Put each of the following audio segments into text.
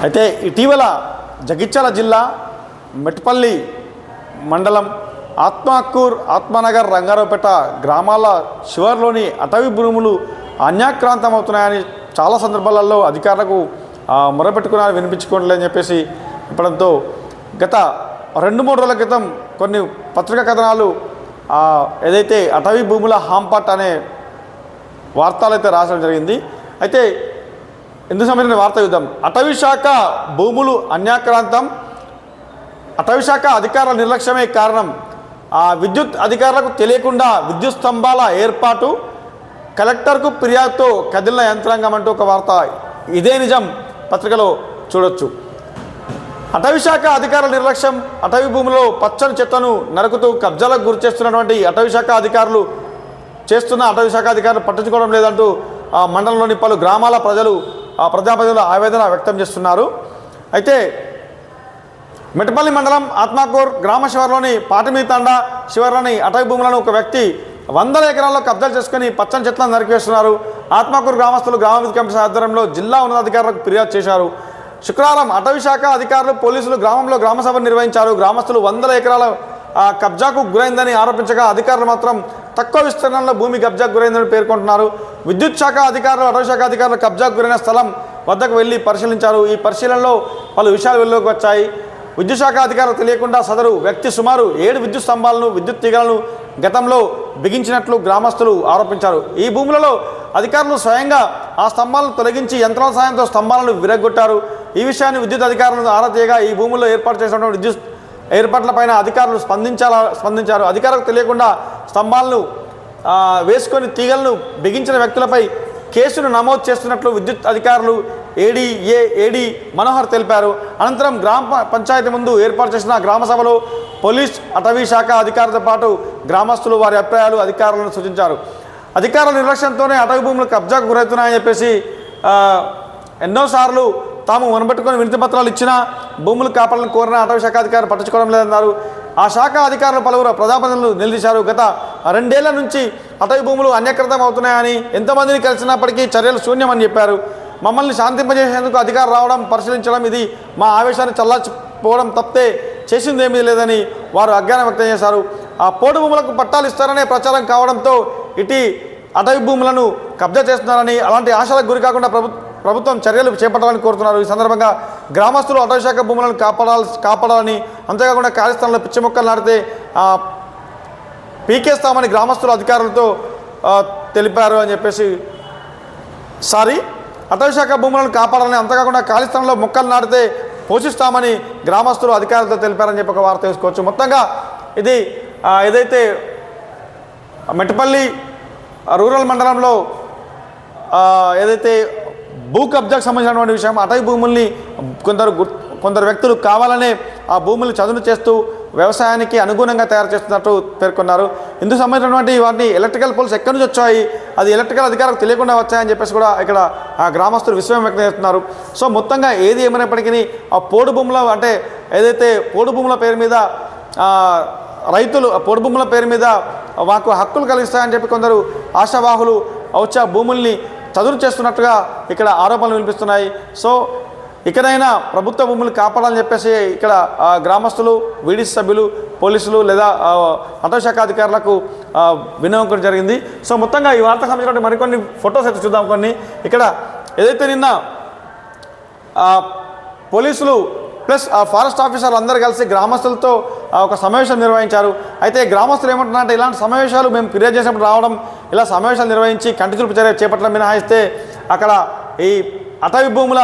అయితే ఇటీవల జగిత్యాల జిల్లా మెట్పల్లి మండలం ఆత్మకూర్ ఆత్మనగర్ రంగారావుపేట గ్రామాల శివారులోని అటవీ భూములు అన్యాక్రాంతమవుతున్నాయని చాలా సందర్భాలలో అధికారులకు మొరపెట్టుకున్నారని వినిపించుకోవట్లేదని చెప్పేసి చెప్పడంతో గత 2-3 రోజుల క్రితం కొన్ని పత్రికా కథనాలు ఏదైతే అటవీ భూముల హాంపాట్ అనే వార్తలు అయితే రాసడం జరిగింది. అయితే ఇందుకు సంబంధించిన వార్త చూద్దాం. అటవీ శాఖ భూములు అన్యాక్రాంతం, అటవీ శాఖ అధికారుల నిర్లక్ష్యమే కారణం, విద్యుత్ అధికారులకు తెలియకుండా విద్యుత్ స్తంభాల ఏర్పాటు, కలెక్టర్కు ఫిర్యాదుతో కదిలిన యంత్రాంగం అంటూ ఒక వార్త. ఇదే నిజం పత్రికలో చూడొచ్చు. అటవీ శాఖ అధికారుల నిర్లక్ష్యం, అటవీ భూములలో పచ్చని చెత్తను నరుకుతూ కబ్జాలకు గురి చేస్తున్నటువంటి అటవీ శాఖ అధికారులు పట్టించుకోవడం లేదంటూ మండలంలోని పలు గ్రామాల ప్రజాప్రతినిధులు ఆవేదన వ్యక్తం చేస్తున్నారు. అయితే మెట్పల్లి మండలం ఆత్మకూర్ గ్రామ శివారులోని పాటిమీతండ శివారులోని అటవీ భూములను ఒక వ్యక్తి 100 ఎకరాల్లో కబ్జాలు చేసుకుని పచ్చని చెట్లను నరికివేస్తున్నారు. ఆత్మకూర్ గ్రామస్తులు గ్రామాభివృద్ధి కమిషన్ ఆధ్వర్యంలో జిల్లా ఉన్నతాధికారులకు ఫిర్యాదు చేశారు. శుక్రవారం అటవీ శాఖ అధికారులు, పోలీసులు గ్రామంలో గ్రామసభ నిర్వహించారు. గ్రామస్తులు 100 ఎకరాల కబ్జాకు గురైందని ఆరోపించగా అధికారులు మాత్రం తక్కువ విస్తీర్ణంలో భూమి కబ్జాకు గురైందని పేర్కొంటున్నారు. విద్యుత్ శాఖ అధికారులు, అటవీ శాఖ అధికారులు కబ్జాకు గురైన స్థలం వద్దకు వెళ్లి పరిశీలించారు. ఈ పరిశీలనలో పలు విషయాలు వెలుగులోకి వచ్చాయి. విద్యుత్ శాఖ అధికారులు తెలియకుండా సదరు వ్యక్తి సుమారు 7 విద్యుత్ స్తంభాలను, విద్యుత్ తీగలను గతంలో బిగించినట్లు గ్రామస్తులు ఆరోపించారు. ఈ భూములలో అధికారులు స్వయంగా ఆ స్తంభాలను తొలగించి యంత్రాల సాయంతో స్తంభాలను విరగొట్టారు. ఈ విషయాన్ని విద్యుత్ అధికారులను ఆరా తీయగా ఈ భూముల్లో ఏర్పాటు చేసినటువంటి విద్యుత్ ఏర్పాట్లపైన అధికారులు స్పందించారు. అధికారులకు తెలియకుండా స్తంభాలను వేసుకొని తీగలను బిగించిన వ్యక్తులపై కేసును నమోదు చేస్తున్నట్లు విద్యుత్ అధికారులు ఏడీ మనోహర్ తెలిపారు. అనంతరం గ్రామ పంచాయతీ ముందు ఏర్పాటు చేసిన గ్రామ సభలో పోలీస్, అటవీ శాఖ అధికారులతో పాటు గ్రామస్తులు వారి అభిప్రాయాలు అధికారులను సూచించారు. అధికారుల నిర్లక్ష్యంతోనే అటవీ భూములు కబ్జాకు గురవుతున్నాయని చెప్పేసి ఎన్నోసార్లు తాము వనబెట్టుకుని వినతి పత్రాలు ఇచ్చినా భూములు కాపాడాలని కోరిన అటవీ శాఖ అధికారులు పట్టించుకోవడం లేదన్నారు. ఆ శాఖ అధికారులు పలువురు ప్రజాప్రతినిధులు నిలదీశారు. గత 2 ఏళ్ల నుంచి అటవీ భూములు అన్యాక్రాంతం అవుతున్నాయని, ఎంతమందిని కలిసినప్పటికీ చర్యలు శూన్యమని చెప్పారు. మమ్మల్ని శాంతింపజేసేందుకు అధికారులు రావడం, పరిశీలించడం, ఇది మా ఆవేశాన్ని చల్లార్చిపోవడం తప్పితే చేసిందేమీ లేదని వారు అజ్ఞానం వ్యక్తం చేశారు. ఆ పోడు భూములకు పట్టాలు ఇస్తారనే ప్రచారం కావడంతో ఇటీ అటవీ భూములను కబ్జా చేస్తున్నారని, అలాంటి ఆశలకు గురి కాకుండా ప్రభుత్వం చర్యలు చేపట్టాలని కోరుతున్నారు. ఈ సందర్భంగా గ్రామస్తులు అటవీ శాఖ భూములను కాపాడాలని, అంతేకాకుండా ఖాళీ స్థలంలో పిచ్చి మొక్కలు నాటితే పీకేస్తామని గ్రామస్తులు అధికారులతో తెలిపారు అని చెప్పేసి అటవీ శాఖ భూములను కాపాడాలని, అంతేకాకుండా ఖాళీ స్థలంలో మొక్కలు నాటితే పోషిస్తామని గ్రామస్తులు అధికారులతో తెలిపారని చెప్పి ఒక వార్త తీసుకోవచ్చు. మొత్తంగా ఇది ఏదైతే మెట్పల్లి రూరల్ మండలంలో ఏదైతే భూ కబ్జాకు సంబంధించినటువంటి విషయం, అటవీ భూముల్ని కొందరు వ్యక్తులు కావాలనే ఆ భూములు చదును చేస్తూ వ్యవసాయానికి అనుగుణంగా తయారు చేస్తున్నట్టు పేర్కొన్నారు. ఇందుకు సంబంధించినటువంటి వాటిని ఎలక్ట్రికల్ పోల్స్ ఎక్కడి నుంచి వచ్చాయి, అది ఎలక్ట్రికల్ అధికారులకు తెలియకుండా వచ్చాయని చెప్పేసి కూడా ఇక్కడ ఆ గ్రామస్తులు విస్మయం వ్యక్తం చేస్తున్నారు. సో మొత్తంగా ఏది ఏమైనప్పటికీ ఆ పోడు భూముల అంటే ఏదైతే పోడు భూముల పేరు మీద రైతులు పోడు భూముల పేరు మీద మాకు హక్కులు కలిగిస్తాయని చెప్పి కొందరు ఆశావాహులు వచ్చి ఆ భూముల్ని చదును చేస్తున్నట్టుగా ఇక్కడ ఆరోపణలు వినిపిస్తున్నాయి. సో ఇకనైనా ప్రభుత్వ భూములు కాపాడాలని చెప్పేసి ఇక్కడ గ్రామస్తులు, వీడీసీ సభ్యులు, పోలీసులు లేదా అటవీ శాఖ అధికారులకు వినియోగం జరిగింది. సో మొత్తంగా ఈ వార్తకు సంబంధించిన మరికొన్ని ఫొటోస్ అయితే చూద్దాం. కొన్ని ఇక్కడ ఏదైతే నిన్న పోలీసులు ప్లస్ ఫారెస్ట్ ఆఫీసర్లు అందరూ కలిసి గ్రామస్తులతో ఒక సమావేశం నిర్వహించారు. అయితే గ్రామస్తులు ఏమంటున్నారంటే, ఇలాంటి సమావేశాలు మేము ఫిర్యాదు చేసినప్పుడు రావడం, ఇలా సమావేశాలు నిర్వహించి కంటి చూపు చర్య చేపట్టడం మినహాయిస్తే అక్కడ ఈ అటవీ భూముల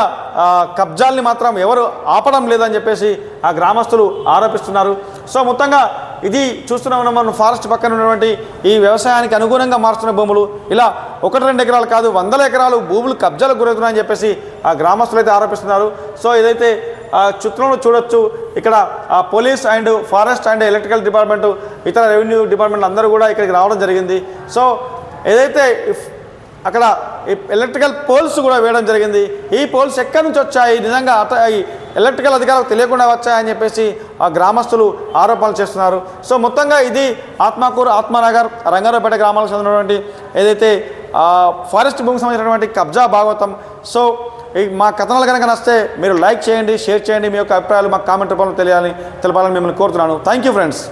కబ్జాల్ని మాత్రం ఎవరు ఆపడం లేదని చెప్పేసి ఆ గ్రామస్తులు ఆరోపిస్తున్నారు. సో మొత్తంగా ఇది చూస్తున్నాం మనం, ఫారెస్ట్ పక్కన ఉన్నటువంటి ఈ వ్యవసాయానికి అనుగుణంగా మారుస్తున్న భూములు ఇలా 1-2 ఎకరాలు కాదు 100 ఎకరాలు భూములు కబ్జాలకు గురవుతున్నాయని చెప్పేసి ఆ గ్రామస్తులు అయితే ఆరోపిస్తున్నారు. సో ఇదైతే చిత్రంలో చూడొచ్చు. ఇక్కడ police and forest and electrical department, ఇతర రెవెన్యూ డిపార్ట్మెంట్ అందరూ కూడా ఇక్కడికి రావడం జరిగింది. సో ఏదైతే అక్కడ ఎలక్ట్రికల్ పోల్స్ కూడా వేయడం జరిగింది. ఈ పోల్స్ ఎక్కడి నుంచి వచ్చాయి, నిజంగా ఈ ఎలక్ట్రికల్ అధికారులకు తెలియకుండా వచ్చాయని చెప్పేసి ఆ గ్రామస్తులు ఆరోపణలు చేస్తున్నారు. సో మొత్తంగా ఇది ఆత్మకూరు, ఆత్మనగర్, రంగారావుపేట గ్రామాలకు చెందినటువంటి ఏదైతే ఫారెస్ట్ భూమికి సంబంధించినటువంటి కబ్జా భాగవతం. సో మా కథనాలు కనుక నచ్చితే మీరు లైక్ చేయండి, షేర్ చేయండి, మీ యొక్క అభిప్రాయాలు మాకు కామెంట్ రూపంలో తెలపాలని మిమ్మల్ని కోరుతున్నాను. Thank you friends.